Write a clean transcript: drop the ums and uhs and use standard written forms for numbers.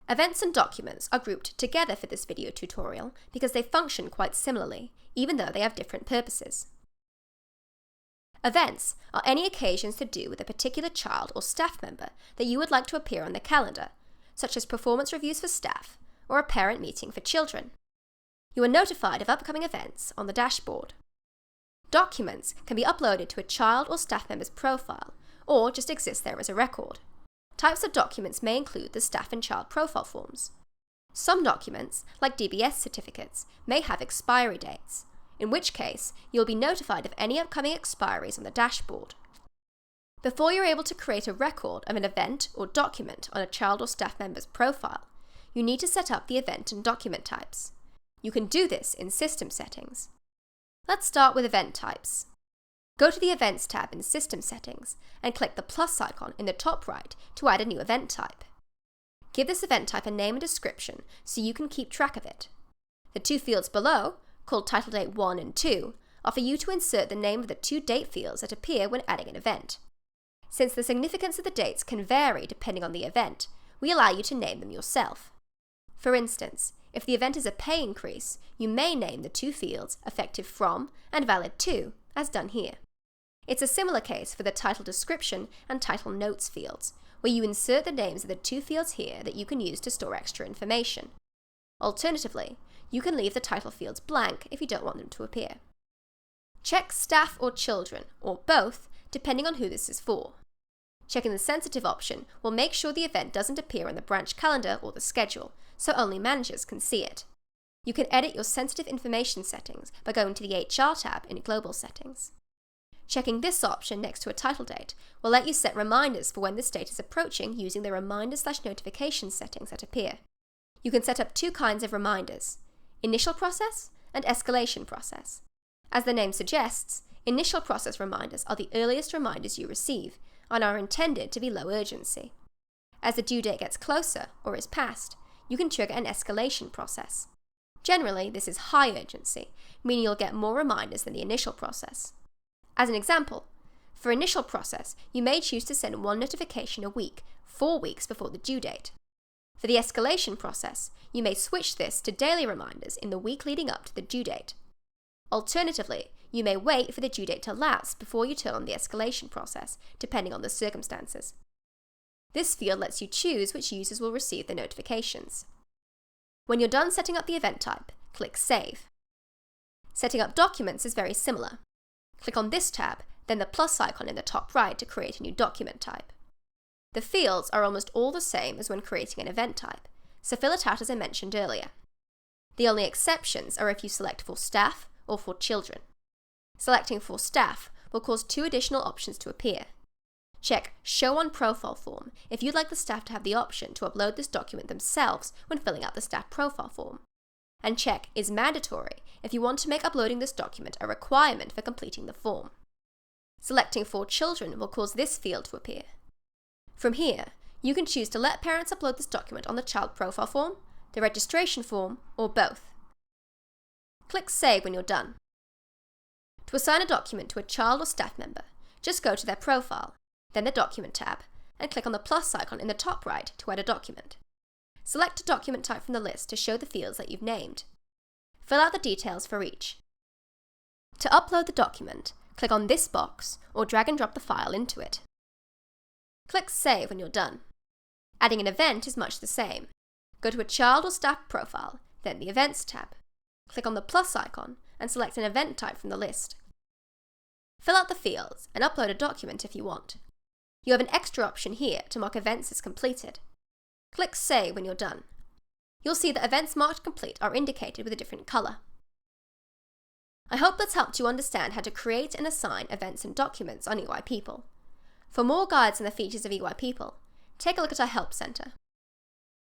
Events and documents are grouped together for this video tutorial because they function quite similarly, even though they have different purposes. Events are any occasions to do with a particular child or staff member that you would like to appear on the calendar, such as performance reviews for staff or a parent meeting for children. You are notified of upcoming events on the dashboard. Documents can be uploaded to a child or staff member's profile or just exist there as a record. Types of documents may include the staff and child profile forms. Some documents, like DBS certificates, may have expiry dates, in which case you'll be notified of any upcoming expiries on the dashboard. Before you're able to create a record of an event or document on a child or staff member's profile, you need to set up the event and document types. You can do this in System Settings. Let's start with Event Types. Go to the Events tab in System Settings and click the plus icon in the top right to add a new event type. Give this event type a name and description so you can keep track of it. The two fields below, called Title Date 1 and 2, offer you to insert the name of the two date fields that appear when adding an event. Since the significance of the dates can vary depending on the event, we allow you to name them yourself. For instance, if the event is a pay increase, you may name the two fields effective from and valid to, as done here. It's a similar case for the title description and title notes fields, where you insert the names of the two fields here that you can use to store extra information. Alternatively, you can leave the title fields blank if you don't want them to appear. Check staff or children, or both, depending on who this is for. Checking the sensitive option will make sure the event doesn't appear on the branch calendar or the schedule, so only managers can see it. You can edit your sensitive information settings by going to the HR tab in Global Settings. Checking this option next to a title date will let you set reminders for when this date is approaching using the reminder/notification settings that appear. You can set up two kinds of reminders: initial process and escalation process. As the name suggests, initial process reminders are the earliest reminders you receive and are intended to be low urgency. As the due date gets closer or is passed, you can trigger an escalation process. Generally, this is high urgency, meaning you'll get more reminders than the initial process. As an example, for initial process, you may choose to send one notification a week, 4 weeks before the due date. For the escalation process, you may switch this to daily reminders in the week leading up to the due date. Alternatively, you may wait for the due date to lapse before you turn on the escalation process, depending on the circumstances. This field lets you choose which users will receive the notifications. When you're done setting up the event type, click Save. Setting up documents is very similar. Click on this tab, then the plus icon in the top right to create a new document type. The fields are almost all the same as when creating an event type, so fill it out as I mentioned earlier. The only exceptions are if you select for staff or for children. Selecting for staff will cause two additional options to appear. Check Show on Profile form if you'd like the staff to have the option to upload this document themselves when filling out the staff profile form. And check Is Mandatory if you want to make uploading this document a requirement for completing the form. Selecting for children will cause this field to appear. From here, you can choose to let parents upload this document on the child profile form, the registration form, or both. Click Save when you're done. To assign a document to a child or staff member, just go to their profile, then the Document tab, and click on the plus icon in the top right to add a document. Select a document type from the list to show the fields that you've named. Fill out the details for each. To upload the document, click on this box or drag and drop the file into it. Click Save when you're done. Adding an event is much the same. Go to a child or staff profile, then the Events tab. Click on the plus icon and select an event type from the list. Fill out the fields and upload a document if you want. You have an extra option here to mark events as completed. Click Save when you're done. You'll see that events marked complete are indicated with a different colour. I hope that's helped you understand how to create and assign events and documents on eypeople. For more guides on the features of eypeople, take a look at our Help Centre.